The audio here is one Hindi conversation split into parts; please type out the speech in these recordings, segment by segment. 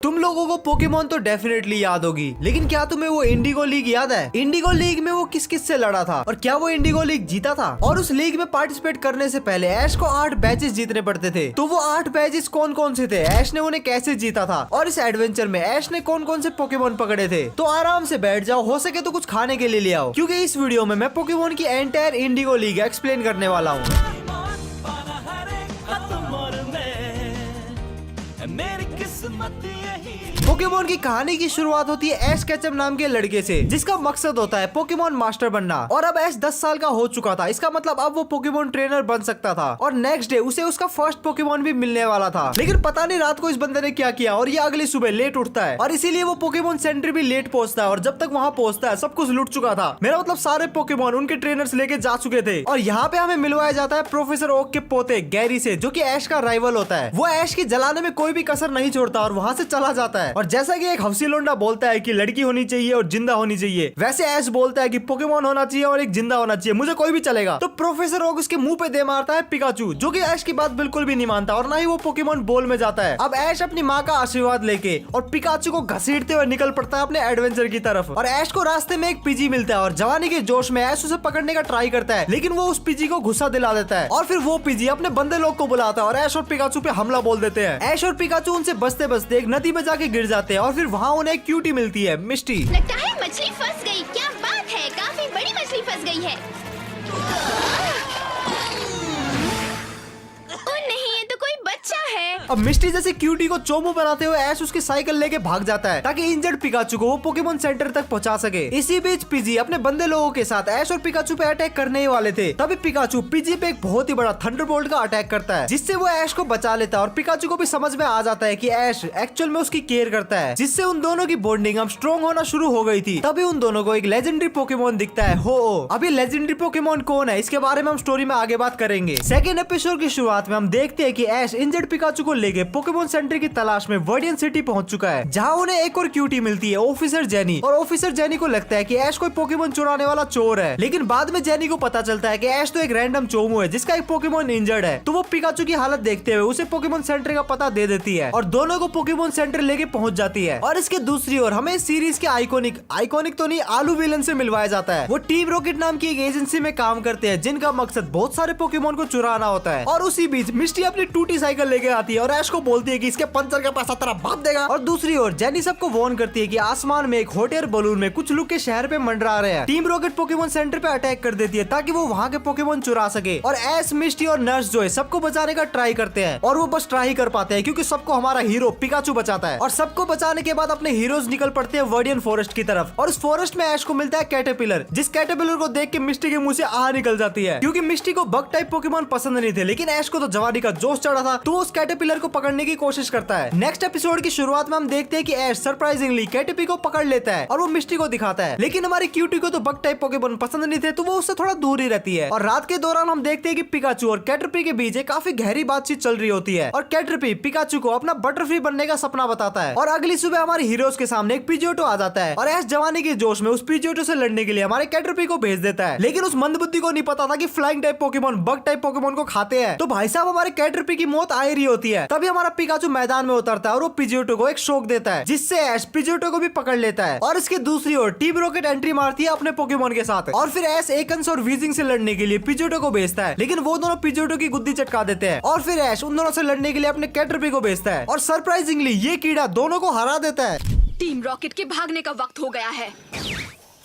तुम लोगों को पोकेमोन तो डेफिनेटली याद होगी, लेकिन क्या तुम्हें वो इंडिगो लीग याद है? इंडिगो लीग में वो किस किस से लड़ा था और क्या वो इंडिगो लीग जीता था? और उस लीग में पार्टिसिपेट करने से पहले ऐश को 8 बैचेस जीतने पड़ते थे। तो वो 8 बैचेस कौन कौन से थे, ऐश ने उन्हें कैसे जीता था, और इस एडवेंचर में ऐश ने कौन कौन से पोकेमोन पकड़े थे? तो आराम से बैठ जाओ, हो सके तो कुछ खाने के लिए ले आओ, क्योंकि इस वीडियो में मैं पोकेमोन की एंटायर इंडिगो लीग एक्सप्लेन करने वाला हूँ। पोकेमोन की कहानी की शुरुआत होती है ऐश केचप नाम के लड़के से, जिसका मकसद होता है पोकेमोन मास्टर बनना। और अब ऐश 10 साल का हो चुका था, इसका मतलब अब वो पोकेमोन ट्रेनर बन सकता था। और नेक्स्ट डे उसे उसका फर्स्ट पोकेमोन भी मिलने वाला था। लेकिन पता नहीं रात को इस बंदे ने क्या किया और ये अगली सुबह लेट उठता है, और इसीलिए वो पोकेमोन सेंटर भी लेट पहुंचता है। और जब तक वहाँ पहुंचता है सब कुछ लूट चुका था, मेरा मतलब सारे पोकेमोन उनके ट्रेनर्स लेके जा चुके थे। और यहाँ पे हमें मिलवाया जाता है प्रोफेसर ओक के पोते गैरी से, जो की ऐश का राइवल होता है। वो ऐश की जलाने में कोई भी कसर नहीं छोड़ता और वहाँ से चला जाता है। और जैसा की एक हफ्सी लोंडा बोलता है कि लड़की होनी चाहिए और जिंदा होनी चाहिए, वैसे ऐश बोलता है कि पोकेमोन होना चाहिए और एक जिंदा होना चाहिए, मुझे कोई भी चलेगा। तो प्रोफेसर ओक उसके मुंह पे दे मारता है पिकाचू, जो कि ऐश की बात बिल्कुल भी नहीं मानता और ना ही वो पोकेमोन बॉल में जाता है। अब ऐश अपनी माँ का आशीर्वाद लेके और पिकाचू को घसीटते हुए निकल पड़ता है अपने एडवेंचर की तरफ। और ऐश को रास्ते में एक पीजी मिलता है और जवानी के जोश में ऐश उसे पकड़ने का ट्राई करता है, लेकिन वो उस पीजी को गुस्सा दिला देता है। और फिर वो पीजी अपने बंदे लोग को बुलाता है और ऐश और पिकाचू पे हमला बोल देते हैं। ऐश और पिकाचू उनसे बचते बचते एक नदी में जाके गिर जाते हैं और फिर वहाँ उन्हें एक क्यूटी मिलती है, मिस्टी। लगता है मछली फंस गई। क्या बात है, काफी बड़ी मछली फंस गई है। ओ नहीं, ये तो कोई बच्चा है। अब मिस्टी जैसे क्यूटी को चोमू बनाते हुए ऐश उसकी साइकिल लेके भाग जाता है ताकि इंजर्ड पिकाचू को वो पोकेमोन सेंटर तक पहुंचा सके। इसी बीच पीजी अपने बंदे लोगों के साथ ऐश और पिकाचू पे अटैक करने ही वाले थे, तभी पिकाचू पीजी पे एक बहुत ही बड़ा थंडरबोल्ट का अटैक करता है, जिससे वो ऐश को बचा लेता है। और पिकाचू को भी समझ में आ जाता है कि ऐश एक्चुअल में उसकी केयर करता है, जिससे उन दोनों की बॉन्डिंग अब स्ट्रॉन्ग होना शुरू हो गई थी। तभी उन दोनों को एक लेजेंडरी पोकेमोन दिखता है, हो। अभी लेजेंडरी पोकेमोन कौन है, इसके बारे में हम स्टोरी में आगे बात करेंगे। सेकेंड एपिसोड की शुरुआत में हम देखते हैं कि ऐश इंजर्ड पिकाचू को लेके पोकेमोन सेंटर की तलाश में वर्डियन सिटी पहुंच चुका है, जहां उन्हें एक और क्यूटी मिलती है, ऑफिसर जेनी। और ऑफिसर जेनी को लगता है कि ऐश कोई पोकेमोन चुराने वाला चोर है, लेकिन बाद में जेनी को पता चलता है कि ऐश तो एक रैंडम चोमू है जिसका एक पोकेमोन इंजर्ड है। तो वो पिकाचू की हालत देखते हुए उसे पोकेमोन सेंटर का पता दे देती है और दोनों को पोकेमोन सेंटर लेके पहुंच जाती है। और इसके दूसरी ओर हमें सीरीज के आइकॉनिक तो नहीं, आलू विलन से मिलवाया जाता है। वो टीम रॉकेट नाम की एक एजेंसी में काम करते हैं, जिनका मकसद बहुत सारे पोकेमोन को चुराना होता है। और उसी बीच मिस्टी अपनी टूटी साइकिल लेके आती है और ऐश को बोलती है कि इसके पंचर का पैसा तेरा बाप देगा। और दूसरी ओर जेनी सबको वार्न करती है कि आसमान में एक हॉट एयर बलून में कुछ लोग के शहर पे मंडरा रहे हैं। टीम रॉकेट पोकेमोन सेंटर पे अटैक कर देती है ताकि वो वहाँ के पोकेमोन चुरा सके। और ऐश, मिस्टी और नर्स जो है सबको बचाने का ट्राई करते हैं, और वो बस ट्राई कर पाते हैं क्योंकि सबको हमारा हीरो पिकाचू बचाता है। और सबको बचाने के बाद अपने हीरोज निकल पड़ते हैं वर्डियन फॉरेस्ट की तरफ। और उस फॉरेस्ट में ऐश को मिलता है कैटरपिलर, जिस कैटरपिलर को देख के मिस्टी के मुंह से आह निकल जाती है, क्योंकि मिस्टी को बग टाइप पोकेमोन पसंद नहीं थे, लेकिन ऐश को तो जवानी का जोश चढ़ा था, तो उस कैटरपिलर को पकड़ने की कोशिश करता है। नेक्स्ट एपिसोड की शुरुआत में हम देखते हैं कि ऐश सरप्राइजिंगली कैटरपी को पकड़ लेता है और वो मिस्टी को दिखाता है, लेकिन हमारी क्यूटी को तो बग टाइप पोकेमोन पसंद नहीं थे, तो वो उससे थोड़ा दूर ही रहती है। और रात के दौरान हम देखते हैं कि पिकाचू और कैटरपी के बीच एक काफी गहरी बातचीत चल रही होती है, और कैटरपी पिकाचू को अपना बटरफ्री बनने का सपना बताता है। और अगली सुबह हमारे हीरोज के सामने एक पिजियोटो आ जाता है और ऐश जवानी के जोश में उस पिजियोटो से लड़ने के लिए हमारे कैटरपी को भेज देता है, लेकिन उस मंदबुद्धि को नहीं पता था कि flying type Pokemon bug type Pokemon को खाते हैं। तो भाई साहब हमारे कैटरपी की मौत आ रही होती है, तभी हमारा पिकाचू मैदान में उतरता है और वो पिजियोटो को एक शॉक देता है, जिससे ऐश पिजियोटो को भी पकड़ लेता है। और इसकी दूसरी ओर टीम रॉकेट एंट्री मारती है अपने पोकेमोन के साथ, और फिर ऐश एकन्स और वीजिंग से लड़ने के लिए पिजियोटो को भेजता है, लेकिन वो दोनों पिजियोटो की गुद्दी चटका देते हैं। और फिर ऐश उन दोनों से लड़ने के लिए अपने कैटरपी को भेजता है, और सरप्राइजिंगली ये कीड़ा दोनों को हरा देता है। टीम रॉकेट के भागने का वक्त हो गया है।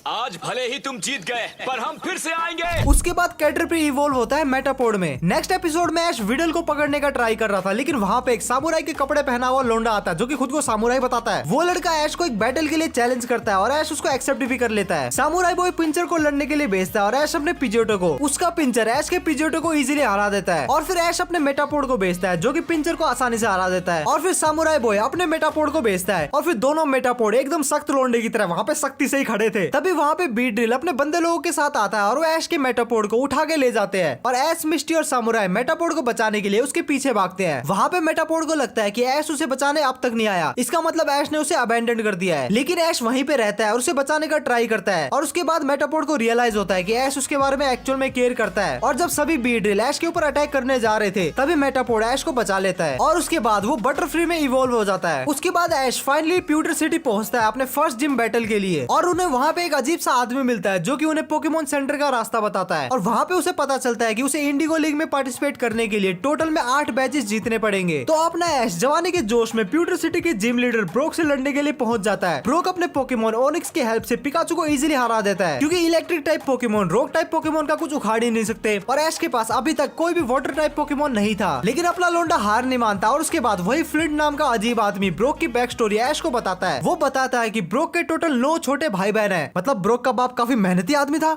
आज भले ही तुम जीत गए, पर हम फिर से आएंगे। उसके बाद कैटरपी इवॉल्व होता है मेटापोड में। नेक्स्ट एपिसोड में ऐश विडल को पकड़ने का ट्राई कर रहा था, लेकिन वहाँ पे एक सामुराई के कपड़े पहना हुआ लोंडा आता है, जो कि खुद को सामुराई बताता है। वो लड़का ऐश को एक बैटल के लिए चैलेंज करता है और ऐश उसको एक्सेप्ट भी कर लेता है। सामुराई बॉय पिंचर को लड़ने के लिए भेजता है और ऐश अपने पिजियोटो को, उसका पिंचर ऐश के पिजियोटो को इजीली हरा देता है। और फिर ऐश अपने मेटापोड को भेजता है, जो कि पिंचर को आसानी से हरा देता है। और फिर सामुराई बॉय अपने मेटापोड को भेजता है, और फिर दोनों मेटापोड एकदम सख्त लोंडे की तरह वहाँ पे सख्ती से ही खड़े थे। तभी तभी वहाँ पे बीट ड्रिल अपने बंदे लोगों के साथ आता है और वो ऐश के मेटापोड को उठा के ले जाते हैं और ऐश, मिस्टी और सामुराई मेटापोड को बचाने के लिए उसके पीछे भागते हैं। वहाँ पे मेटापोड को लगता है कि ऐश उसे बचाने अब तक नहीं आया, इसका मतलब ऐश ने उसे अबेंडन कर दिया है। लेकिन ऐश वहीं पे रहता है और उसे बचाने का ट्राई करता है और उसके बाद मेटापोड को रियलाइज होता है कि ऐश उसके बारे में एक्चुअल में केयर करता है। और जब सभी बीट ड्रिल ऐश के ऊपर अटैक करने जा रहे थे तभी मेटापोड ऐश को बचा लेता है और उसके बाद वो बटरफ्री में इवॉल्व हो जाता है। उसके बाद ऐश फाइनली प्यूटर सिटी पहुंचता है अपने फर्स्ट जिम बैटल के लिए और उन्हें वहाँ पे एक अजीब सा आदमी मिलता है जो कि उन्हें पोकेमोन सेंटर का रास्ता बताता है। और वहाँ पे उसे पता चलता है कि उसे इंडिगो लीग में पार्टिसिपेट करने के लिए टोटल में 8 बैचेस जीतने पड़ेंगे। तो अपना ऐश जवानी के जोश में प्यूटर सिटी के जिम लीडर ब्रोक से लड़ने के लिए पहुंच जाता है। ब्रोक अपने पोकेमोन ओनिक्स की हेल्प से पिकाचू को इजीली हरा देता है क्योंकि electric type Pokemon rock type Pokemon का कुछ उखाड़ ही नहीं सकते और ऐश के पास अभी तक कोई भी वाटर टाइप पोकेमोन नहीं था। लेकिन अपना लोंडा हार नहीं मानता और उसके बाद वही फ्लिंट नाम का अजीब आदमी ब्रोक की बैक स्टोरी ऐश को बताता है। वो बताता है कि ब्रोक के टोटल 9 छोटे भाई बहन हैं, मतलब ब्रोक का बाप काफी मेहनती आदमी था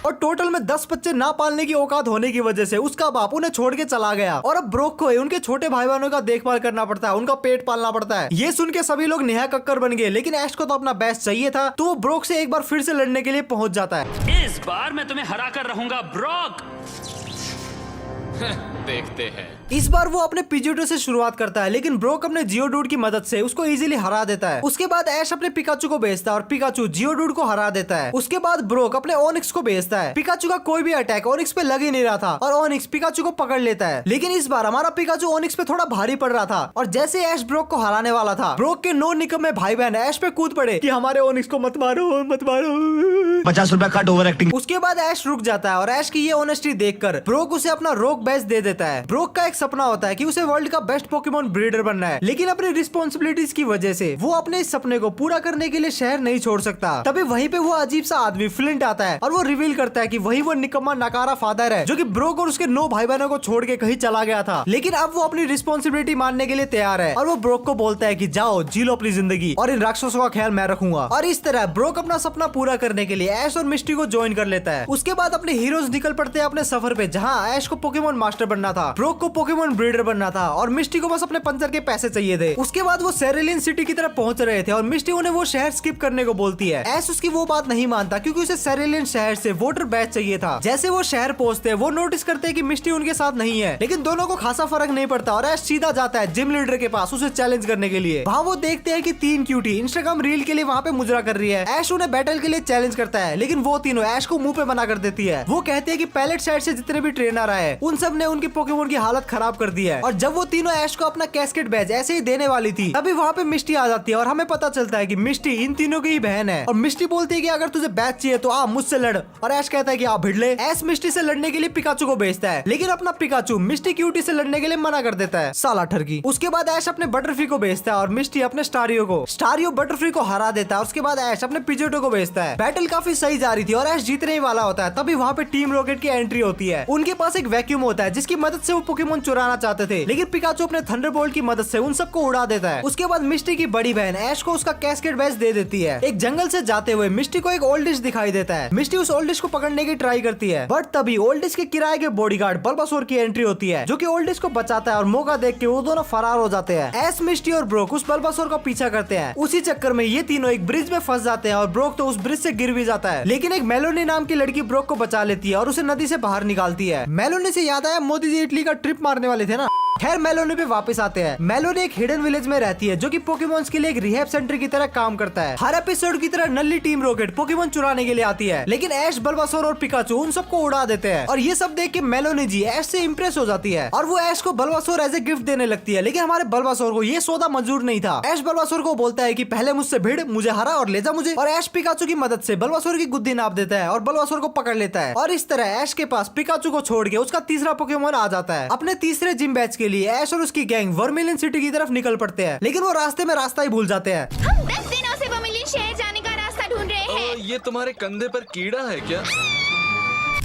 और टोटल में 10 बच्चे ना पालने की औकात होने की वजह से उसका बाप उन्हें छोड़ के चला गया और अब ब्रोक को उनके छोटे भाई बहनों का देखभाल करना पड़ता है, उनका पेट पालना पड़ता है। ये सुन के सभी लोग नेहा कक्कर बन गए। लेकिन ऐश को तो अपना बेस्ट चाहिए था तो वो ब्रोक से एक बार फिर से लड़ने के लिए पहुंच जाता है। इस बार मैं तुम्हें हरा कर रहूंगा ब्रोक। देखते हैं। इस बार वो अपने पिजियोटो से शुरुआत करता है लेकिन ब्रोक अपने जियोडूड की मदद से उसको इजीली हरा देता है। उसके बाद ऐश अपने पिकाचू को भेजता है और पिकाचू जियोडूड को हरा देता है। उसके बाद ब्रोक अपने ओनिक्स को भेजता है। पिकाचू का कोई भी अटैक ओनिक्स पे लग ही नहीं रहा था और ओनिक्स पिकाचू को पकड़ लेता है। लेकिन इस बार हमारा पिकाचू ओनिक्स पे थोड़ा भारी पड़ रहा था और जैसे ऐश ब्रोक को हराने वाला था ब्रोक के 9 निकम्मे भाई बहन ऐश पे कूद पड़े कि हमारे ओनिक्स को मत मारो मत मारो। 50 रुपया कट ओवर एक्टिंग। उसके बाद ऐश रुक जाता है और ऐश की ये ऑनेस्टी देखकर ब्रोक उसे अपना रॉक बैच दे देता है। ब्रोक का एक सपना होता है कि उसे वर्ल्ड का बेस्ट पोकेमोन ब्रीडर बनना है लेकिन अपनी रिस्पॉन्सिबिलिटीज की वजह से वो अपने इस सपने को पूरा करने के लिए शहर नहीं छोड़ सकता। तभी वहीं पे वो अजीब सा आदमी फ्लिंट आता है और वो रिवील करता है कि वही वो निकम्मा नकारा फादर है जो कि ब्रोक और उसके 9 भाई बहनों को छोड़ के कहीं चला गया था। लेकिन अब वो अपनी रिस्पॉन्सिबिलिटी मानने के लिए तैयार है और वो ब्रोक को बोलता है कि जाओ जी लो अपनी जिंदगी और इन राक्षसों का ख्याल मैं रखूंगा। और इस तरह ब्रोक अपना सपना पूरा करने के लिए ऐश और मिस्टी को ज्वाइन कर लेता है। उसके बाद अपने हीरोज निकल पड़ते हैं अपने सफर पे जहाँ ऐश को पोकेमोन मास्टर बनना था, ब्रोक को पोकेमोन ब्रीडर बनना था और मिस्टी को बस अपने पंचर के पैसे चाहिए थे। उसके बाद वो सेरेलियन सिटी की तरफ पहुंच रहे थे और मिस्टी उन्हें वो शहर स्किप करने को बोलती है। ऐश उसकी वो बात नहीं मानता क्योंकि उसे सेरेलियन शहर से वोटर बैच चाहिए था। जैसे वो शहर पहुंचते हैं वो नोटिस करते हैं कि मिस्टी उनके साथ नहीं है लेकिन दोनों को खासा फर्क नहीं पड़ता और ऐश सीधा जाता है जिम लीडर के पास उसे चैलेंज करने के लिए। वहाँ वो देखते हैं कि 3 क्यूटी इंस्टाग्राम रील के लिए वहाँ पे मुजरा कर रही है। ऐश उन्हें बैटल के लिए चैलेंज करता है लेकिन वो तीनों ऐश को मुंह पे मना कर देती है। वो कहते हैं कि पैलेट साइड से जितने भी ट्रेनर आए उन सब ने उनके पोकेमोन की हालत खराब कर दी है। और जब वो तीनों ऐश को अपना कैस्केट बैच ऐसे ही देने वाली थी तभी वहाँ पे मिस्टी आ जाती है और हमें पता चलता है कि मिस्टी इन तीनों की ही बहन है। और मिस्टी बोलती है कि अगर तुझे बैच चाहिए तो आ मुझसे लड़ और ऐश कहता है कि आप भिड़ले। ऐश मिस्टी से लड़ने के लिए पिकाचू को भेजता है लेकिन अपना पिकाचू मिस्टी क्यूटी से लड़ने के लिए मना कर देता है, साला ठरकी। उसके बाद ऐश अपने बटरफ्री को भेजता है और मिस्टी अपने स्टारियो को। स्टारियो बटरफ्री को हरा देता है। उसके बाद ऐश अपने पिजोटो को भेजता है। बैटल काफी सही जा रही थी और ऐश जीतने ही वाला होता है तभी वहाँ पे टीम रॉकेट की एंट्री होती है। उनके पास एक वैक्यूम होता है जिसकी मदद से वो पोकेमोन चुराना चाहते थे लेकिन पिकाचू अपने थंडरबोल्ट की मदद से उन सबको उड़ा देता है। उसके बाद मिस्टी की बड़ी बहन ऐश को उसका कैस्केट बैच दे देती है। एक जंगल से जाते हुए मिस्टी को एक ओल्डिश दिखाई देता है। मिस्टी उस ओल्डिश को पकड़ने की ट्राई करती है बट तभी ओल्डिश के किराए के बॉडीगार्ड बल्बासोर की एंट्री होती है जो कि ओल्डिश को बचाता है और मौका देख के वो दोनों फरार हो जाते हैं। ऐश, मिस्टी और ब्रोक उस बल्बासोर का पीछा करते हैं। उसी चक्कर में ये तीनों एक ब्रिज में फंस जाते हैं और ब्रोक तो उस ब्रिज से गिर भी जाता है लेकिन एक मेलोनी नाम की लड़की ब्रोक को बचा लेती है और उसे नदी से बाहर निकालती है। मेलोनी से याद आया मोदी जी इटली का ट्रिप मारने वाले थे ना। खैर मेलोनी पे वापस आते हैं। मेलोनी एक हिडन विलेज में रहती है जो कि पोकेमोन्स के लिए एक रिहैब सेंटर की तरह काम करता है। हर एपिसोड की तरह नल्ली टीम रॉकेट पोकेमोन चुराने के लिए आती है लेकिन ऐश, बल्बासोर और पिकाचू उन सबको उड़ा देते हैं और ये सब देख के मेलोनी जी ऐश से इम्प्रेस हो जाती है और वो ऐश को बल्बासोर एज ए गिफ्ट देने लगती है। लेकिन हमारे बल्बासोर को ये सौदा मंजूर नहीं था। ऐश बल्बासोर को बोलता है कि पहले मुझसे भिड़, मुझे हरा और ले जा मुझे। और ऐश पिकाचू की मदद से बल्बासोर की गुद्दी नाप देता है और बल्बासोर को पकड़ लेता है और इस तरह ऐश के पास पिकाचू को छोड़ के उसका तीसरा पोकेमोन आ जाता है। अपने तीसरे जिम बैच के लिए ऐश और उसकी गैंग वर्मिलियन सिटी की तरफ निकल पड़ते हैं लेकिन वो रास्ते में रास्ता ही भूल जाते हैं। हम 10 दिनों से वर्मिलियन शहर जाने का रास्ता ढूंढ रहे हैं। ये तुम्हारे कंधे पर कीड़ा है क्या?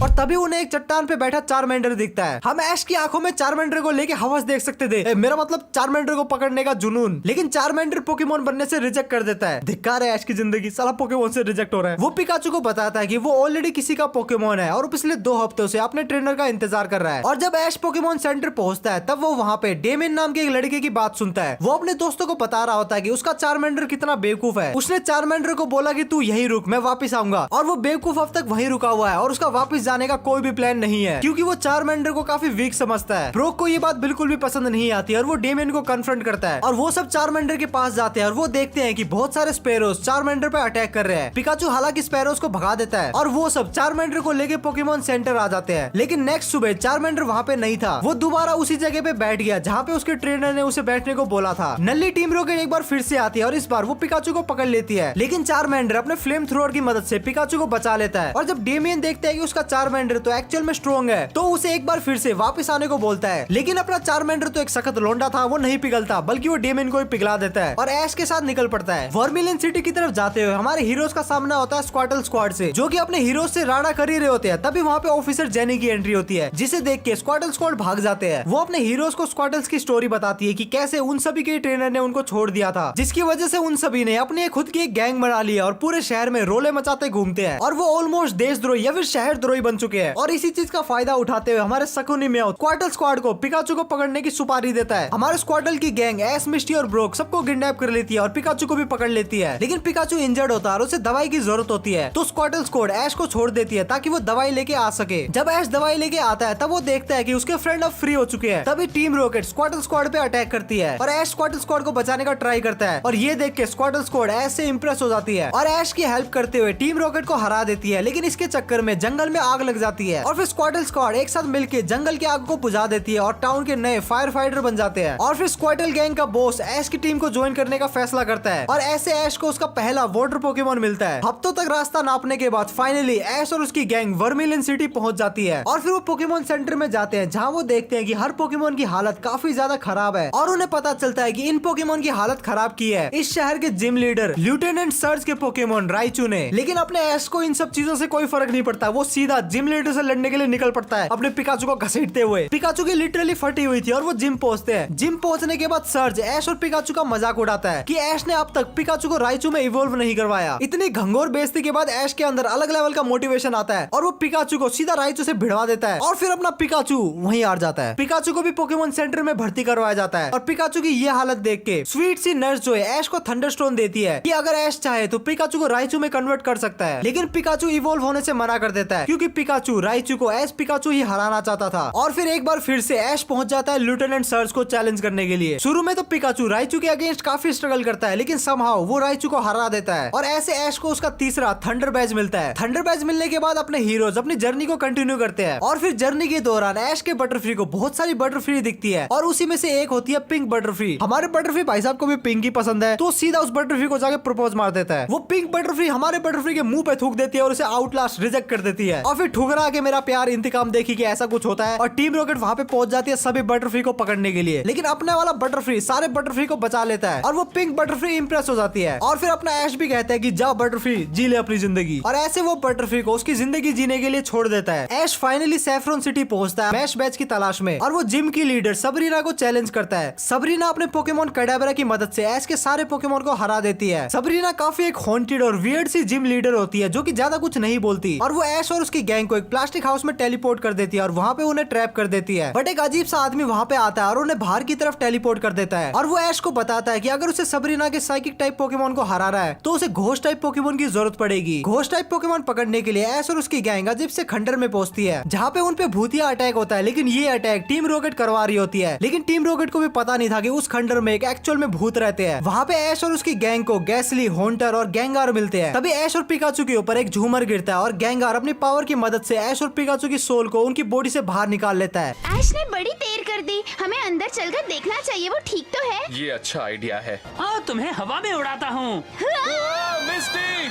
और तभी उन्हें एक चट्टान पे बैठा चारमेंडर दिखता है। हम ऐश की आंखों में चारमेंडर को लेके हवस देख सकते थे, मेरा मतलब चारमेंडर को पकड़ने का जुनून। लेकिन चारमेंडर पोकेमोन बनने से रिजेक्ट कर देता है। धिक्कार है ऐश की जिंदगी, साला पोकेमोन से रिजेक्ट हो रहा है। वो पिकाचू को बताता है कि वो ऑलरेडी किसी का पोकेमोन है और पिछले 2 हफ्तों से अपने ट्रेनर का इंतजार कर रहा है। और जब ऐश पोकेमोन सेंटर पहुंचता है तब वो वहाँ पे डेमिन नाम के एक लड़के की बात सुनता है। वो अपने दोस्तों को बता रहा होता है कि उसका चारमेंडर कितना बेवकूफ है। उसने चारमेंडर को बोला कि तू यहीं रुक, मैं वापस आऊंगा। और वो बेवकूफ अब तक वहीं रुका हुआ है और उसका वापस जाने का कोई भी प्लान नहीं है, क्योंकि वो चारमेंडर को काफी वीक समझता है। ब्रोक को ये बात बिल्कुल भी पसंद नहीं आती और वो डेमिन को कन्फ्रंट करता है। और वो सब चारमेंडर के पास जाते हैं और वो देखते हैं कि बहुत सारे स्पैरोज चारमेंडर पे अटैक कर रहे हैं। पिकाचू हालांकि स्पैरोज को भगा देता है और वो सब चारमेंडर को लेके पोकेमोन सेंटर आ जाते हैं। लेकिन नेक्स्ट सुबह चारमेंडर वहाँ पे नहीं था। वो दोबारा उसी जगह पे बैठ गया जहाँ पे उसके ट्रेनर ने उसे बैठने को बोला था। नल्ली टीम रॉकेट एक बार फिर से आती है और इस बार वो पिकाचू को पकड़ लेती है। लेकिन चारमेंडर अपने फ्लेम थ्रोअर की मदद से पिकाचू को बचा लेता है। और जब डेमियन देखता है कि उसका चारमेंडर तो एक्चुअल में स्ट्रॉन्ग है, तो उसे एक बार फिर से वापस आने को बोलता है। लेकिन अपना चारमेंडर तो एक सख्त लोंडा था, वो नहीं पिघलता बल्कि वो डेमियन को ही पिघला देता है और ऐश के साथ निकल पड़ता है। वर्मिलियन सिटी की तरफ जाते हुए हमारे हीरोज का सामना होता है स्क्वाटल स्क्वाड से, जो कि अपने हीरोज से राड़ा कर ही रहे होते हैं। तभी वहाँ पे ऑफिसर जेनी की एंट्री होती है, जिसे देख के स्क्वाटल स्क्वाड भाग जाते हैं। वो अपने हीरोज को स्क्वाटल्स की स्टोरी बताती है कि कैसे उन सभी के ट्रेनर ने उनको छोड़ दिया था, जिसकी वजह से उन सभी ने अपने खुद की एक गैंग बना लिया और पूरे शहर में रोले मचाते घूमते हैं और वो ऑलमोस्ट देशद्रोही या फिर शहर द्रोही बन चुके हैं। और इसी चीज का फायदा उठाते हुए हमारे शकुनी में स्क्वाटल स्क्वाड को पिकाचू को पकड़ने की सुपारी देता है। हमारे स्क्वाटल की गैंग एस, मिस्टी और ब्रोक सबको किडनैप कर लेती है और पिकाचू को भी पकड़ लेती है। लेकिन पिकाचू इंजर्ड होता है और उसे दवाई की जरूरत होती है, तो स्क्वाटल स्क्वाड ऐश को छोड़ देती है ताकि वो दवाई लेके आ सके। जब ऐश दवाई लेके आता है तब वो देखता है कि उसके फ्रेंड अब फ्री हो चुके हैं। तभी टीम रॉकेट स्क्वाटल स्क्वाड पे अटैक करती है और ऐश स्क्वाटल स्क्वाड को बचाने का ट्राई करता है। और ये देख के स्क्वाटल स्क्वाड ऐश से इंप्रेस हो जाती है और ऐश की हेल्प करते हुए टीम रॉकेट को हरा देती है। लेकिन इसके चक्कर में जंगल में आग लग जाती है और फिर स्क्वाटल स्क्वाड एक साथ मिलकर जंगल की आग को बुझा देती है और टाउन के नए फायर फाइटर बन जाते हैं। और फिर स्क्वाटल गैंग का बॉस ऐश की टीम को ज्वाइन करने का फैसला करता है और ऐसे ऐश को उसका पहला वाटर पोकेमोन मिलता है। हफ्तों तक रास्ता नापने के बाद फाइनली ऐश और उसकी गैंग वर्मिलियन सिटी पहुंच जाती है और फिर वो पोकेमोन सेंटर में जाते हैं, जहां वो देखते हैं कि हर पोकेमोन की हालत काफी ज्यादा खराब है। और उन्हें पता चलता है कि इन पोकेमोन की हालत खराब की है इस शहर के जिम लीडर लेफ्टिनेंट सर्ज के पोकेमोन राइचू ने। लेकिन अपने ऐश को इन सब चीजों से कोई फर्क नहीं पड़ता, वो सीधा जिम लीडर से लड़ने के लिए निकल पड़ता है अपने पिकाचू को घसीटते हुए। पिकाचू की लिटरली फटी हुई थी और वो जिम पहुंचते हैं। जिम पहुंचने के बाद सर्ज ऐश और पिकाचू का मजाक उड़ाता है कि ऐश ने अब तक पिकाचू को राइचू में इवॉल्व नहीं करवाया। इतनी घंघोर बेइज्जती के बाद ऐश के अंदर अलग लेवल का मोटिवेशन आता है और वो पिकाचू को सीधा राइचू से भिड़वा देता है और फिर अपना पिकाचू वहीं हार जाता है। पिकाचू को भी पोकेमोन सेंटर में भर्ती करवाया जाता है और पिकाचू की ये हालत देख के स्वीट सी नर्स जो है ऐश को थंडरस्टोन देती है कि अगर ऐश चाहे तो पिकाचू को राइचू में कन्वर्ट कर सकता है। लेकिन पिकाचू इवॉल्व होने से मना कर देता है क्योंकि पिकाचू राइचू को एस पिकाचू ही हराना चाहता था। और फिर एक बार फिर से ऐश पहुंच जाता है लेफ्टिनेंट सर्ज को चैलेंज करने के लिए। शुरू में तो पिकाचू राइचू के अगेंस्ट काफी स्ट्रगल करता है, लेकिन समहाउ वो राइचू को हरा देता है और ऐसे ऐश को उसका तीसरा थंडर बैज मिलता है। थंडर बैज मिलने के बाद अपने हीरोज अपनी जर्नी को कंटिन्यू करते हैं और फिर जर्नी के दौरान ऐश के बटरफ्री को बहुत सारी बटरफ्री दिखती है और उसी में से एक होती है पिंक बटरफ्री। हमारे बटरफ्री भाई साहब को भी पिंक ही पसंद है, तो सीधा उस बटरफ्री को जाके प्रपोज मार देता है। वो पिंक बटरफ्री हमारे बटरफ्री के मुंह पे थूक देती है और उसे आउटलास्ट रिजेक्ट कर देती है और फिर ठुकरा के मेरा प्यार इंतकाम देखी कि ऐसा कुछ होता है और टीम रॉकेट वहां पे पहुंच जाती है सभी बटरफ्री को पकड़ने के लिए। लेकिन अपने वाला बटरफ्री सारे बटरफ्री को बचा लेता है और वो पिंक बटरफ्री इंप्रेस हो जाती है और फिर अपना ऐश भी कहता है कि जाओ बटरफ्री जी ले अपनी जिंदगी, और ऐसे वो बटरफ्री को उसकी जिंदगी जीने के लिए छोड़ देता है। ऐश फाइनली सैफरॉन सिटी पहुंचता है मैश बैच की तलाश में और वो जिम की लीडर सबरीना को चैलेंज करता है। सबरीना अपने पोकेमोन कैडाबरा की मदद से ऐश के सारे पोकेमोन को हरा देती है। सबरीना काफी एक हॉन्टेड और वियर्ड सी जिम लीडर होती है जो कि ज्यादा कुछ नहीं बोलती और वो ऐश और उसकी गैंग को एक प्लास्टिक हाउस में टेलीपोर्ट कर देती है और वहाँ पे उन्हें ट्रैप कर देती है। बट एक अजीब सा आदमी वहाँ पे आता है और उन्हें बाहर की तरफ टेलीपोर्ट कर देता है और वो ऐश को बताता है कि अगर उसे सबरीना के साइकिक टाइप पोकेमोन को हराना है तो उसे घोस्ट टाइप पोकेमोन की जरूरत पड़ेगी। घोस्ट टाइप पोकेमोन पकड़ने के लिए ऐश और उसकी गैंग अजीब से खंडर में पहुंचती है जहाँ पे उन पे भूतिया अटैक होता है। लेकिन ये अटैक टीम रॉकेट करवा रही होती है, लेकिन टीम रॉकेट को भी पता नहीं था कि उस खंडर में एक एक्चुअल में भूत रहते हैं। वहाँ पे ऐश और उसकी गैंग को गैसली, हॉन्टर और गैंगार मिलते हैं। तभी ऐश और पिकाचू के ऊपर एक झूमर गिरता है और गैंगार अपनी पावर की मदद से ऐश और पिकाचू की सोल को उनकी बॉडी से बाहर निकाल लेता है। ऐश ने बड़ी देर कर दी, हमें अंदर चलकर देखना चाहिए, वो ठीक तो है। ये अच्छा आइडिया है। हाँ तुम्हें हवा में उड़ाता हूँ। मिस्टी!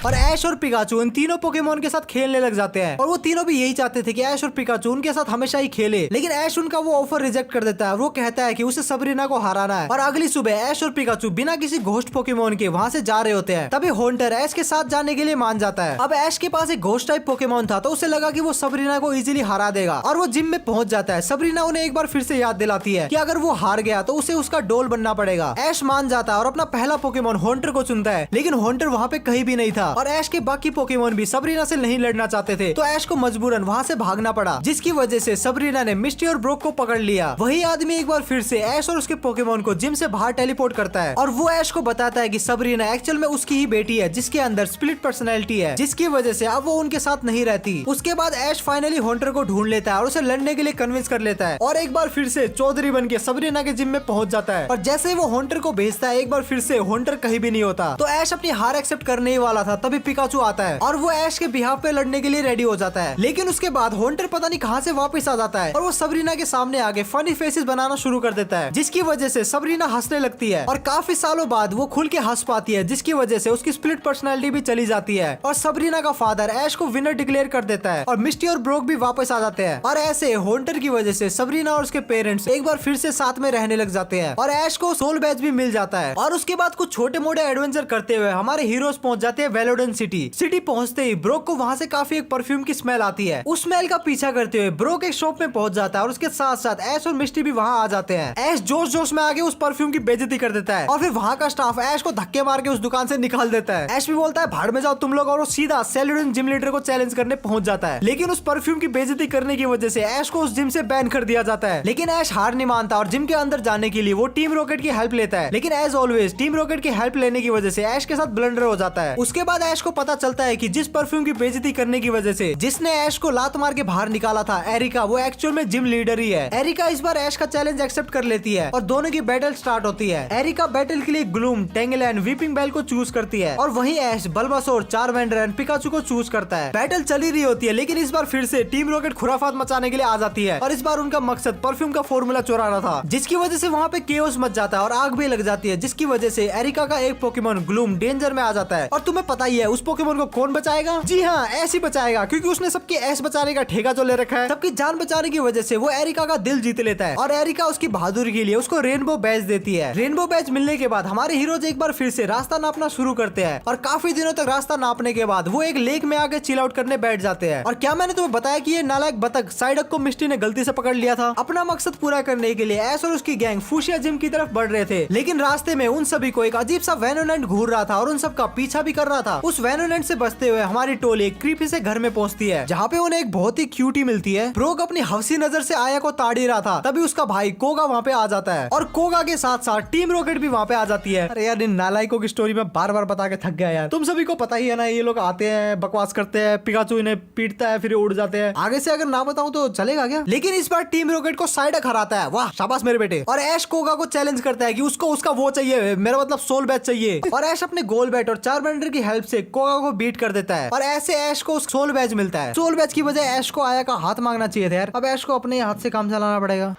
और ऐश और पिकाचू इन तीनों पोकेमोन के साथ खेलने लग जाते हैं और वो तीनों भी यही चाहते थे कि ऐश और पिकाचू उनके साथ हमेशा ही खेले, लेकिन ऐश उनका वो ऑफर रिजेक्ट कर देता है। वो कहता है कि उसे सबरीना को हराना है। और अगली सुबह ऐश और पिकाचू बिना किसी घोस्ट पोकेमोन के वहाँ से जा रहे होते हैं। तभी हॉन्टर ऐश के साथ जाने के लिए मान जाता है। अब ऐश के पास एक घोस्ट टाइप पोकेमोन था तो उसे लगा कि वो सबरीना को इजीली हरा देगा और वो जिम में पहुंच जाता है। सबरीना उन्हें एक बार फिर से याद दिलाती है कि अगर वो हार गया तो उसे उसका डोल बनना पड़ेगा। ऐश मान जाता है और अपना पहला पोकेमोन हॉन्टर को चुनता है, लेकिन हॉन्टर वहाँ पे कहीं भी नहीं था और ऐश के बाकी पोकेमोन भी सबरीना से नहीं लड़ना चाहते थे, तो ऐश को मजबूरन वहाँ से भागना पड़ा, जिसकी वजह से सबरीना ने मिस्टी और ब्रोक को पकड़ लिया। वही आदमी एक बार फिर से ऐश और उसके पोकेमोन को जिम से बाहर टेलीपोर्ट करता है और वो ऐश को बताता है कि सबरीना एक्चुअल में उसकी ही बेटी है जिसके अंदर स्प्लिट पर्सनैलिटी है, जिसकी वजह से अब वो उनके साथ नहीं रहती। उसके बाद ऐश फाइनली हॉन्टर को ढूंढ लेता है और उसे लड़ने के लिए कन्विंस कर लेता है और एक बार फिर से चौधरी बन के सबरीना के जिम में पहुंच जाता है। और जैसे ही वो हॉन्टर को भेजता है एक बार फिर से हॉन्टर कहीं भी नहीं होता, तो ऐश अपनी हार एक्सेप्ट करने ही वाला था तभी पिकाचू आता है और वो ऐश के बिहाफ पे लड़ने के लिए रेडी हो जाता है। लेकिन उसके बाद हॉन्टर पता नहीं कहां से वापस आ जाता है और वो सबरीना के सामने आके फनी फेसेस बनाना शुरू कर देता है, जिसकी वजह से सबरीना हंसने लगती है और काफी सालों बाद वो खुल के हंस पाती है, जिसकी वजह से उसकी स्प्लिट पर्सनालिटी भी चली जाती है और सबरीना का फादर ऐश को विनर डिक्लेयर कर देता है और मिस्टी और ब्रोक भी वापस आ जाते हैं। और ऐसे हॉन्टर की वजह से सबरीना और उसके पेरेंट्स एक बार फिर से साथ में रहने लग जाते हैं और ऐश को सोल बैच भी मिल जाता है। और उसके बाद कुछ छोटे मोटे एडवेंचर करते हुए हमारे हीरोज पहुंच जाते हैं वेलोडन सिटी पहुंचते ही ब्रोक को वहां से काफी एक परफ्यूम की स्मेल आती है। उस स्मेल का पीछा करते हुए ब्रोक एक शॉप में पहुंच जाता है और उसके साथ साथ ऐश और मिस्टी भी वहां आ जाते हैं। ऐश जोश जोश में आगे उस परफ्यूम की बेइज्जती कर देता है और फिर वहां का स्टाफ ऐश को धक्के मार के उस दुकान से निकाल देता है। ऐश भी बोलता है भाड़ में जाओ तुम लोग, और वो सीधा सेलुडन जिम लीडर को चैलेंज करने पहुंच जाता है, लेकिन उस परफ्यूम की बेइज्जती करने की वजह से ऐश को उस जिम से बैन कर दिया जाता है। लेकिन ऐश हार नहीं मानता और जिम के अंदर जाने के लिए वो टीम रॉकेट की हेल्प लेता है, लेकिन एज ऑलवेज टीम रॉकेट की हेल्प लेने की वजह से ऐश के साथ ब्लंडर हो जाता है। उसके बाद ऐश को पता चलता है कि जिस परफ्यूम की बेइज्जती करने की वजह से जिसने ऐश को लात मार के बाहर निकाला था एरिका, वो एक्चुअल में जिम लीडर ही है। एरिका इस बार ऐश का चैलेंज एक्सेप्ट कर लेती है और दोनों की बैटल स्टार्ट होती है। एरिका बैटल के लिए ग्लूम, टेंगलैंड, वीपिंग बेल को चूज करती है और वहीं ऐश बल्बासोर, चारमेंडर एंड पिकाचू को चूज करता है। बैटल चली रही होती है, लेकिन इस बार फिर से टीम रॉकेट खुराफात मचाने के लिए आ जाती है और इस बार उनका मकसद परफ्यूम का फॉर्मूला चुराना था, जिसकी वजह से वहाँ पे केओस मच जाता है और आग भी लग जाती है, जिसकी वजह से एरिका का एक पोकेमोन ग्लूम डेंजर में आ जाता है। और तुम्हें पता ही है उस पोकेमोन को कौन बचाएगा? जी हाँ, ऐश ही बचाएगा, क्योंकि उसने सबकी ऐश बचाने का ठेका जो ले रखा है। सबकी जान बचाने की वजह से वो एरिका का दिल जीत लेता है और एरिका उसकी बहादुरी के लिए उसको रेनबो बैच देती है। रेनबो बैच मिलने के बाद हमारे हीरोज एक बार फिर से रास्ता नापना शुरू करते हैं और काफी दिनों तक रास्ता नापने के बाद वो एक लेक में आके चिल आउट करने बैठ जाते हैं। और क्या मैंने तुम्हें बताया कि ये नालायक बतख साइडक को मिस्टी ने गलती से पकड़ लिया था? अपना मकसद पूरा करने के लिए ऐश और उसकी गैंग फुशिया जिम की तरफ बढ़ रहे थे, लेकिन रास्ते में उन सभी को एक अजीब सा वेनोनेंट घूर रहा था और उन सब का पीछा भी कर रहा था। उस वेनोनेंट से बचते हुए हमारी टोली क्रीपी से घर में पहुंचती है, जहाँ पे उन्हें एक बहुत ही क्यूटी मिलती है। ब्रोक अपनी हवसी नजर से आया को ताड़ी रहा था, तभी उसका भाई कोगा वहाँ पे आ जाता है और कोगा के साथ साथ टीम रॉकेट भी वहाँ पे आ जाती है। अरे यार, इन नालायकों की स्टोरी में बार बार बता के थक गया यार। तुम सभी को पता ही है ना, ये लोग आते हैं, बकवास करते हैं, पिकाचू इन्हें पीटता है, फिर उड़ जाते हैं। आगे से अगर ना बताऊं तो चलेगा क्या? लेकिन इस बार टीम रॉकेट को साइडक हराता है। वाह, शाबाश मेरे बेटे। और ऐश कोगा को चैलेंज करता है कि उसको उसका वो चाहिए, मेरा मतलब सोल बैच चाहिए। और ऐश अपने गोल बैट और चारमेंडर की हेल्प से कोगा को बीट कर देता है और ऐसे ऐश को सोल बैच मिलता है। सोल बैच की वजह ऐश को आया का हाथ मांगना चाहिए था यार। अब ऐश को अपने हाथ से काम चलाना पड़ेगा।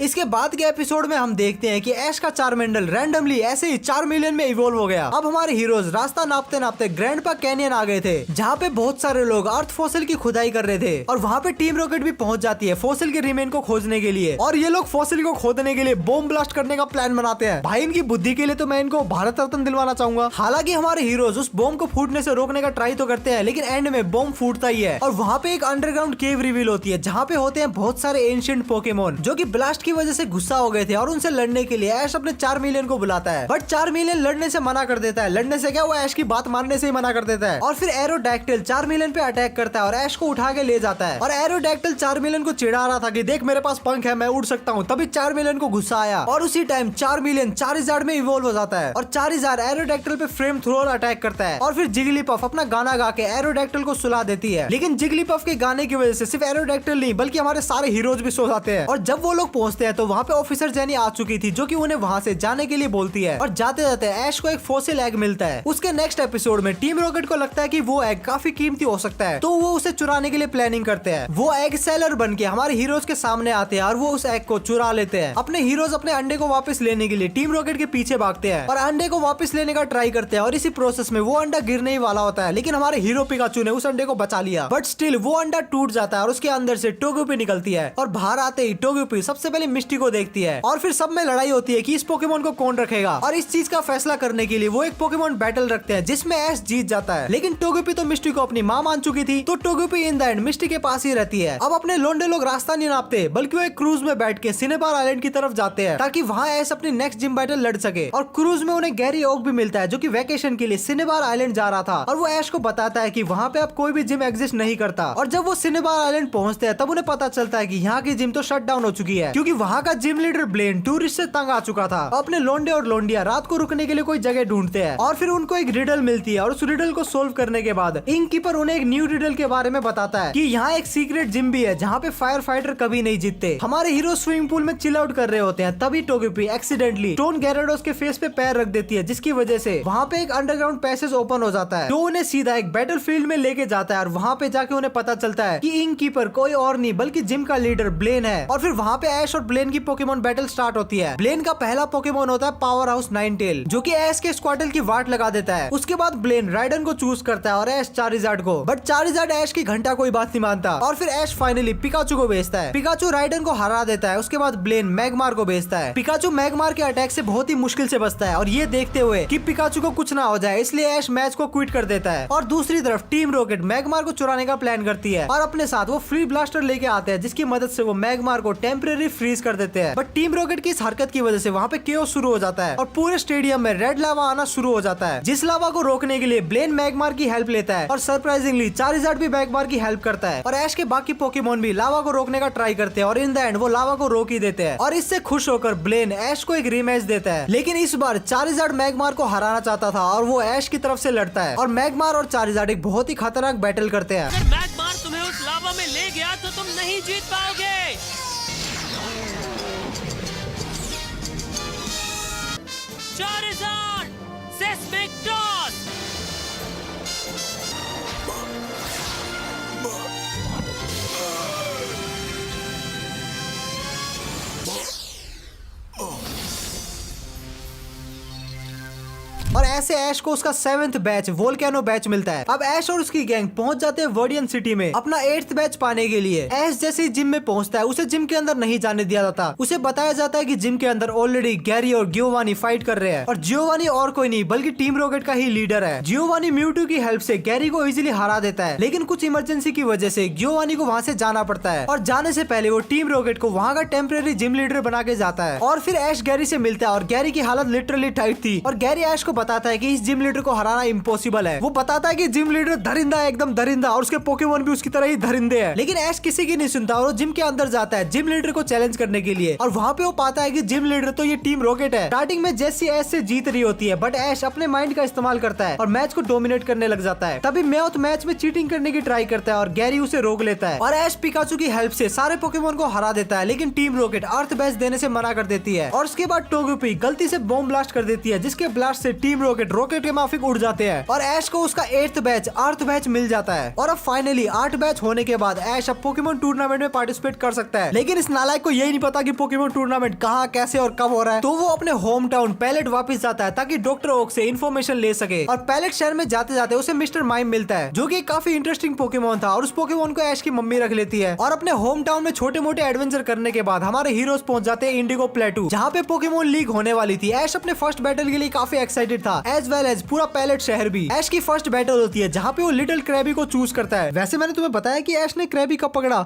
इसके बाद के एपिसोड में हम देखते हैं कि ऐश का चारमेंडल रैंडमली ऐसे ही 4 मिलियन में इवॉल्व हो गया। अब हमारे हीरोज रास्ता नापते नापते ग्रैंडपा कैनियन आ गए थे, जहाँ पे बहुत सारे लोग अर्थ फॉसिल की खुदाई कर रहे थे और वहाँ पे टीम रॉकेट भी पहुंच जाती है फॉसिल के रिमेन को खोजने के लिए। और ये लोग फॉसिल को खोदने के लिए बॉम्ब ब्लास्ट करने का प्लान बनाते हैं। भाई, इनकी बुद्धि के लिए तो मैं इनको भारत रत्न दिलवाना चाहूंगा। हालांकि हमारे हीरोज उस बॉम्ब को फूटने से रोकने का ट्राई तो करते हैं, लेकिन एंड में बॉम्ब फूटता ही है और वहाँ पे एक अंडरग्राउंड केव रिवील होती है, जहाँ पे होते हैं बहुत सारे एंशिएंट पोकेमोन जो कि ब्लास्ट की वजह से गुस्सा हो गए थे और उनसे लड़ने के लिए ऐश अपने 4 मिलियन को बुलाता है। बट 4 मिलियन लड़ने से मना कर देता है। लड़ने से क्या, वो ऐश की बात मानने से ही मना कर देता है। और फिर एरोडैक्टिल 4 मिलियन पे अटैक करता है और ऐश को उठा के ले जाता है। और एरोडैक्टिल 4 मिलियन को चिढ़ा रहा था कि देख मेरे पास पंख है, मैं उड़ सकता हूँ। तभी 4 मिलियन को गुस्सा आया और उसी टाइम 4 मिलियन चारिज़ार्ड में इवॉल्व हो जाता है और चारिज़ार्ड एरोडैक्टिल पे फ्लेम थ्रोअर अटैक करता है। और फिर जिगलीपफ अपना गाना गा के एरोडैक्टिल को सुला देती है। लेकिन जिगलीपफ के गाने की वजह से सिर्फ एरोडैक्टिल नहीं बल्कि हमारे सारे हीरोज भी सो जाते हैं। और जब वो लोग पहुंचते हैं तो वहाँ पे ऑफिसर जेनी आ चुकी थी, जो कि उन्हें वहाँ से जाने के लिए बोलती है। और जाते जाते ऐश को एक फॉसिल एग मिलता है। उसके नेक्स्ट एपिसोड में टीम रॉकेट को लगता है कि वो एग काफी कीमती हो सकता है, तो वो उसे चुराने के लिए प्लानिंग करते हैं। वो एग सेलर बन के हमारे हीरोज के सामने आते हैं और वो उस एग को चुरा लेते हैं। अपने हीरोज अपने अंडे को वापस लेने के लिए टीम रॉकेट के पीछे भागते हैं और अंडे को वापस लेने का ट्राई करते हैं। और इसी प्रोसेस में वो अंडा गिरने ही वाला होता है, लेकिन हमारे हीरो पिकाचू ने उस अंडे को बचा लिया। बट स्टिल वो अंडा टूट जाता है और उसके अंदर से टोगेपी निकलती है। और बाहर आते ही टोगेपी सबसे पहले मिस्टी को देखती है और फिर सब में लड़ाई होती है कि इस पोकेमोन को कौन रखेगा। और इस चीज का फैसला करने के लिए वो एक पोकेमोन बैटल रखते हैं जिसमें ऐश जीत जाता है। लेकिन टोगेपी तो मिस्टी को अपनी माँ मान चुकी थी, तो टोगेपी इन द एंड मिस्टी के पास ही रहती है। अब अपने लोंडे लोग रास्ता नहीं नापते, बल्कि वो एक क्रूज में बैठ के सिनेबार आइलैंड की तरफ जाते हैं ताकि वहाँ ऐश अपनी नेक्स्ट जिम बैटल लड़ सके। और क्रूज में उन्हें गैरी ओक भी मिलता है, जो कि वैकेशन के लिए सिनेबार आइलैंड जा रहा था। और वो ऐश को बताता है कि वहाँ पे अब कोई भी जिम एग्जिस्ट नहीं करता। और जब वो सिनेबार आइलैंड पहुँचते हैं तब उन्हें पता चलता है कि यहाँ की जिम तो शट डाउन हो चुकी है, क्योंकि वहाँ का जिम लीडर ब्लेन टूरिस्ट से तंग आ चुका था। अपने लोंडे और लोंडिया रात को रुकने के लिए कोई जगह ढूंढते हैं और फिर उनको एक रिडल मिलती है। और उस रिडल को सोल्व करने के बाद इंक कीपर उन्हें एक न्यू रिडल के बारे में बताता है कि यहाँ एक सीक्रेट जिम भी है जहाँ पे फायर फाइटर कभी नहीं जीतते। हमारे हीरो स्विमिंग पूल में चिल आउट कर रहे होते हैं, तभी टोगेपी एक्सीडेंटली स्टोन गैराडोस के फेस पे पैर रख देती है, जिसकी वजह से वहाँ पे एक अंडरग्राउंड पैसेज ओपन हो जाता है, जो उन्हें सीधा एक बैटल फील्ड में लेके जाता है। और वहाँ पे जाके उन्हें पता चलता है कि इंक कीपर कोई और नहीं बल्कि जिम का लीडर ब्लेन है। और फिर वहाँ पे ऐश और ब्लेन की पोकेमोन बैटल स्टार्ट होती है। ब्लेन का पहला पोकेमोन होता है पावर हाउस नाइनटेल, जो कि ऐश के स्क्वाडल की वाट लगा देता है। उसके बाद ब्लेन राइडन को चूज करता है और ऐश चारिजार्ड को। बट चारिजार्ड ऐश की घंटा कोई बात नहीं मानता और फिर ऐश फाइनली पिकाचू को भेजता है। पिकाचू राइडन को हरा देता है। उसके बाद ब्लेन मैगमार को भेजता है। पिकाचू मैगमार के अटैक से बहुत ही मुश्किल से बचता है और ये देखते हुए कि पिकाचू को कुछ ना हो जाए इसलिए ऐश मैच को क्विट कर देता है। और दूसरी तरफ टीम रॉकेट मैगमार को चुराने का प्लान करती है और अपने साथ वो फ्री ब्लास्टर लेके आते हैं, जिसकी मदद से वो मैगमार को टेम्परेरी फ्रीज कर देते हैं। बट टीम रॉकेट की इस हरकत की वजह से वहाँ पे केओस शुरू हो जाता है और पूरे स्टेडियम में रेड लावा आना शुरू हो जाता है, जिस लावा को रोकने के लिए ब्लेन मैगमार की हेल्प लेता है। और सरप्राइजिंगली चारिजार्ड भी मैगमार की हेल्प करता है और ऐश के बाकी पोकेमोन भी लावा को रोकने का ट्राई करते हैं और इन द एंड वो लावा को रोक ही देते हैं। और इससे खुश होकर ब्लेन ऐश को एक रीमैच देता है, लेकिन इस बार चारिजार्ड मैगमार को हराना चाहता था और वो ऐश की तरफ से लड़ता है। और मैगमार और चारिजार्ड एक बहुत ही खतरनाक बैटल करते हैं। अगर मैगमार तुम्हें उस लावा में ले गया तो तुम नहीं जीत पाओगे। Charizard seismic toss. और ऐसे ऐश को उसका 7th बैच वोल्केनो बैच मिलता है। अब ऐश और उसकी गैंग पहुंच जाते हैं वर्डियन सिटी में अपना 8th बैच पाने के लिए। ऐश जैसे ही जिम में पहुंचता है उसे जिम के अंदर नहीं जाने दिया जाता। उसे बताया जाता है कि जिम के अंदर ऑलरेडी गैरी और जियोवानी फाइट कर रहे हैं और जियोवानी और कोई नहीं बल्कि टीम रॉकेट का ही लीडर है। जियोवानी म्यूटू की हेल्प से गैरी को इजीली हरा देता है, लेकिन कुछ इमरजेंसी की वजह से जियोवानी को वहाँ से जाना पड़ता है और जाने से पहले वो टीम रॉकेट को वहाँ का टेम्परेरी जिम लीडर बना के जाता है। और फिर ऐश गैरी से मिलता है और गैरी की हालत लिटरली टाइट थी और गैरी ऐश को बताता है कि इस जिम लीडर को हराना इम्पॉसिबल है। वो बताता है कि जिम लीडर दरिंदा है, एकदम दरिंदा, और उसके पोकेमोन भी उसकी तरह ही दरिंदे हैं। लेकिन ऐश किसी की नहीं सुनता और वो जिम के अंदर जाता है जिम लीडर को चैलेंज करने के लिए। और वहाँ पे वो पाता है कि जिम लीडर तो ये टीम रॉकेट है। स्टार्टिंग में जेसी ऐश से जीत रही होती है, बट ऐश अपने माइंड का इस्तेमाल करता है और मैच को डोमिनेट करने लग जाता है। तभी मेओथ मैच में चीटिंग करने की ट्राई करता है और गैरी उसे रोक लेता है और ऐश पिकाचू की हेल्प से सारे पोकेमोन को हरा देता है। लेकिन टीम रॉकेट अर्थ बैच देने से मना कर देती है और उसके बाद टोगेपी गलती से बॉम्ब ब्लास्ट कर देती है, जिसके ब्लास्ट से टीम रॉकेट के माफिक उड़ जाते हैं और ऐश को उसका 8th बैच अर्थ बैच मिल जाता है। और अब फाइनली 8 बैच होने के बाद ऐश अब पोकेमोन टूर्नामेंट में पार्टिसिपेट कर सकता है। लेकिन इस नालायक को यही नहीं पता कि पोकेमोन टूर्नामेंट कहाँ, कैसे और कब हो रहा है। तो वो अपने होम टाउन पैलेट वापस जाता है ताकि डॉक्टर ओक से इन्फॉर्मेशन ले सके। और पैलेट शहर में जाते जाते उसे मिस्टर माइम मिलता है, जो कि काफी इंटरेस्टिंग पोकेमोन था और उस पोकेमोन को ऐश की मम्मी रख लेती है। और अपने होम टाउन में छोटे मोटे एडवेंचर करने के बाद हमारे हीरोज पहुंच जाते हैं इंडिगो प्लेटू, जहाँ पे पोकेमोन लीग होने वाली थी। ऐश अपने फर्स्ट बैटल के लिए काफी एक्साइटेड था, एज वेल एज पूरा पैलेट शहर भी। ऐश की फर्स्ट बैटल होती है जहाँ पे वो लिटिल क्रैबी को चूज करता है। वैसे मैंने तुम्हें बताया कि ऐश ने क्रैबी कब पकड़ा,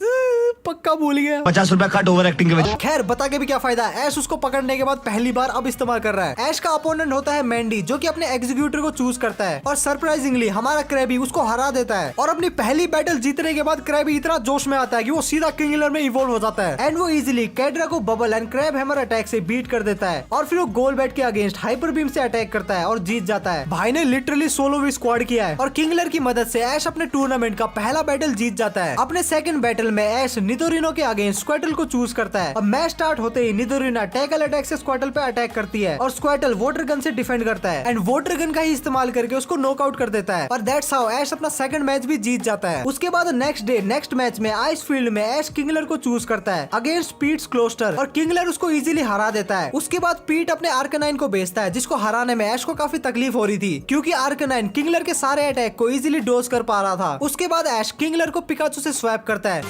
पक्का भूल गया। 50 रुपया कट ओवर एक्टिंग के वजह। खैर बता के भी क्या फायदा, ऐश उसको पकड़ने के बाद पहली बार अब इस्तेमाल कर रहा है। ऐश का अपोनेंट होता है मैंडी, जो कि अपने एग्जीक्यूटर को चूज करता है और सरप्राइजिंगली हमारा क्रैबी उसको हरा देता है। और अपनी पहली बैटल जीतने के बाद क्रैबी इतना जोश में आता है कि वो सीधा किंगलर में इवॉल्व हो जाता है एंड वो इजीली कैड्रा को bubble and crab hammer attack से बीट कर देता है। और फिर वो गोल बैट के अगेंस्ट हाइपर बीम से अटैक करता है और जीत जाता है। भाई ने लिटरली सोलो भी स्क्वाड किया है और किंगलर की मदद से ऐश अपने टूर्नामेंट का पहला बैटल जीत जाता है। अपने सेकंड बैटल में ऐश निदोरिनो के अगेंस्ट स्क्वाटल को चूज करता है। अब मैच स्टार्ट होते ही निदोरिना टैकल अटैक से स्क्वाटल पे अटैक करती है और स्क्वाटल वाटर गन से डिफेंड करता है एंड वाटर गन का ही इस्तेमाल करके उसको नॉकआउट कर देता है और दैट्स हाउ ऐश अपना सेकंड मैच भी जीत जाता है। उसके बाद नेक्स्ट डे नेक्स्ट मैच में आइस फील्ड में ऐश किंगलर को चूज करता है अगेंस्ट पीट्स क्लोस्टर और किंगलर उसको इजीली हरा देता है। उसके बाद पीट अपने आर्कनाइन को भेजता है जिसको हराने में ऐश को काफी तकलीफ हो रही थी क्योंकि आर्कनाइन किंगलर के सारे अटैक को इजीली डोज कर पा रहा था। उसके बाद ऐश किंगलर को पिकाचू से स्वैप करता है।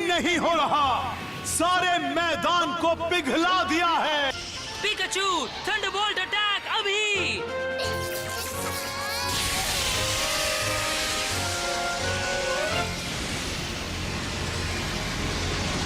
नहीं हो रहा, सारे मैदान को पिघला दिया है। पिकाचू थंडरबोल्ट अटैक अभी।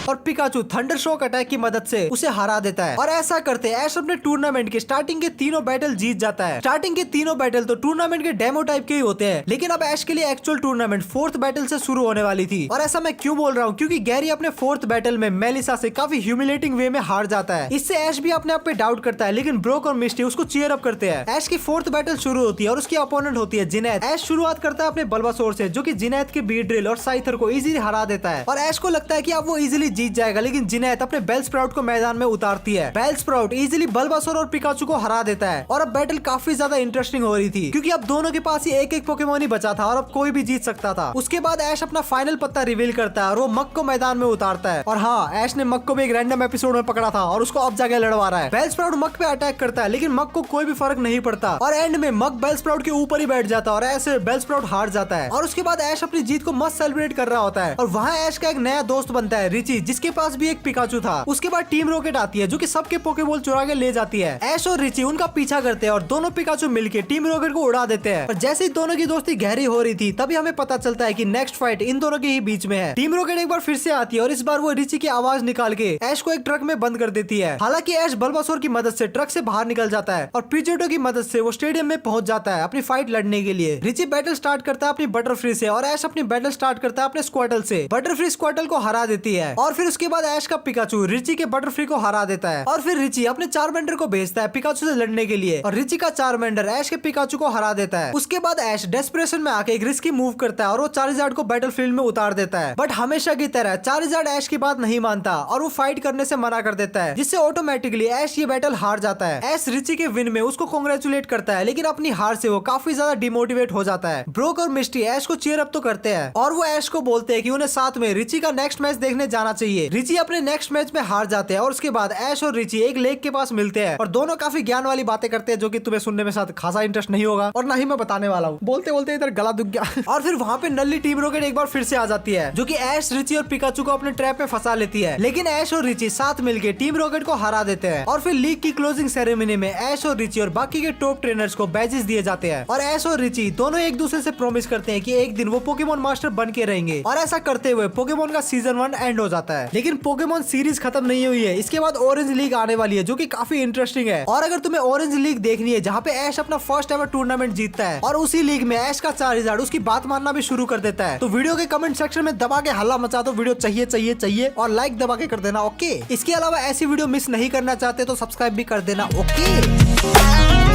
और पिकाचू थंडर शॉक अटैक की मदद से उसे हरा देता है और ऐसा करते ऐश अपने टूर्नामेंट के स्टार्टिंग के तीनों बैटल जीत जाता है। स्टार्टिंग के तीनों बैटल तो टूर्नामेंट के डेमो टाइप के ही होते हैं लेकिन अब ऐश के लिए एक्चुअल टूर्नामेंट फोर्थ बैटल से शुरू होने वाली थी। और ऐसा मैं क्यों बोल रहा हूँ क्योंकि गैरी अपने फोर्थ बैटल में मेलिसा से काफी ह्यूमिलेटिंग वे में हार जाता है। इससे ऐश भी अपने आप पे डाउट करता है लेकिन ब्रोक और मिस्टी उसको चीयर अप करते हैं। ऐश की फोर्थ बैटल शुरू होती है और उसकी अपोनेंट होती है जिनैद। ऐश शुरुआत करता है अपने बल्बासोर से जो कि जिनैद के बीट ड्रिल और साइथर को इजीली हरा देता है और ऐश को लगता है कि अब वो इजीली जीत जाएगा लेकिन जिनैद अपने बेल स्प्राउट को मैदान में उतारती है। बेल स्प्राउट इजीली बल्बासोर और पिकाचू को हरा देता है और अब बैटल काफी ज्यादा इंटरेस्टिंग हो रही थी क्योंकि अब दोनों के पास ही एक एक पोकेमोन ही बचा था और अब कोई भी जीत सकता था। उसके बाद ऐश अपना फाइनल पत्ता रिवील करता है और वो मक को मैदान में उतारता है और हाँ ऐश ने मक को भी एक रैंडम एपिसोड में पकड़ा था और उसको अब जाके लड़वा रहा है। बेल स्प्राउट मक पे अटैक करता है लेकिन मक को कोई भी फर्क नहीं पड़ता और एंड में मक बेल स्प्राउट के ऊपर ही बैठ जाता है और ऐसे बेल स्प्राउट हार जाता है। और उसके बाद ऐश अपनी जीत को मस्त सेलिब्रेट कर रहा होता है और वहाँ ऐश का एक नया दोस्त बनता है रिची जिसके पास भी एक पिकाचू था। उसके बाद टीम रॉकेट आती है जो कि सबके पोकेबॉल चुरा के ले जाती है। ऐश और रिची उनका पीछा करते हैं और दोनों पिकाचू मिलके टीम रॉकेट को उड़ा देते हैं। और जैसे ही दोनों की दोस्ती गहरी हो रही थी तभी हमें पता चलता है कि नेक्स्ट फाइट इन दोनों के ही बीच में है। टीम रॉकेट एक बार फिर से आती है और इस बार वो रिची की आवाज निकाल के ऐश को एक ट्रक में बंद कर देती है। हालांकि ऐश बल्बासोर की मदद से ट्रक से बाहर निकल जाता है और पिजेटो की मदद से वो स्टेडियम में पहुंच जाता है अपनी फाइट लड़ने के लिए। रिची बैटल स्टार्ट करता है अपनी बटरफ्री से और ऐश अपनी बैटल स्टार्ट करता है अपने स्क्वाटल से। बटरफ्री स्क्वाटल को हरा देती है और फिर उसके बाद ऐश का पिकाचू रिची के बटरफ्री को हरा देता है और फिर रिची अपने चारमेंडर को भेजता है पिकाचू से लड़ने के लिए और रिची का चारमेंडर ऐश के पिकाचू को हरा देता है। उसके बाद ऐश डेस्परेशन में आके एक रिस्की मूव करता है और वो चारिजार्ड को बैटलफील्ड में उतार देता है। बट हमेशा की तरह चारिजार्ड ऐश की बात नहीं मानता और वो फाइट करने से मना कर देता है जिससे ऑटोमेटिकली ऐश ये बैटल हार जाता है। ऐश रिची के विन में उसको कांग्रेचुलेट करता है लेकिन अपनी हार से वो काफी ज्यादा डिमोटिवेट हो जाता है। ब्रोक और मिस्टी ऐश को चीयर अप तो करते हैं और वो ऐश को बोलते हैं कि उन्हें साथ में रिची का नेक्स्ट मैच देखने जाना चाहिए। रिची अपने नेक्स्ट मैच में हार जाते हैं और उसके बाद ऐश और रिची एक लेक के पास मिलते हैं और दोनों काफी ज्ञान वाली बातें करते हैं जो कि तुम्हें सुनने में साथ खासा इंटरेस्ट नहीं होगा और ना ही मैं बताने वाला हूँ। बोलते बोलते इधर गला दुख गया। और फिर वहाँ पे नल्ली टीम रॉकेट एक बार फिर से आ जाती है जो कि ऐश रिची और पिकाचू को अपने ट्रैप में फंसा लेती है लेकिन ऐश और रिची साथ मिलकर टीम रॉकेट को हरा देते हैं। और फिर लीग की क्लोजिंग सेरेमनी में ऐश और रिची और बाकी के टॉप ट्रेनर्स को बैजेस दिए जाते हैं और ऐश और रिची दोनों एक दूसरे से प्रॉमिस करते हैं कि एक दिन वो पोकेमोन मास्टर बन के रहेंगे और ऐसा करते हुए पोकेमोन का सीजन 1 एंड हो जाता है। लेकिन पोकेमोन सीरीज खत्म नहीं हुई है, इसके बाद ऑरेंज लीग आने वाली है जो कि काफी इंटरेस्टिंग है। और अगर तुम्हें ऑरेंज लीग देखनी है जहाँ पे ऐश अपना फर्स्ट एवर टूर्नामेंट जीतता है और उसी लीग में ऐश का चारिजार्ड उसकी बात मानना भी शुरू कर देता है तो वीडियो के कमेंट सेक्शन में दबा के हल्ला मचा दो, वीडियो चाहिए चाहिए चाहिए और लाइक दबा के कर देना। ओके, इसके अलावा ऐसी वीडियो मिस नहीं करना चाहते तो सब्सक्राइब भी कर देना। ओके।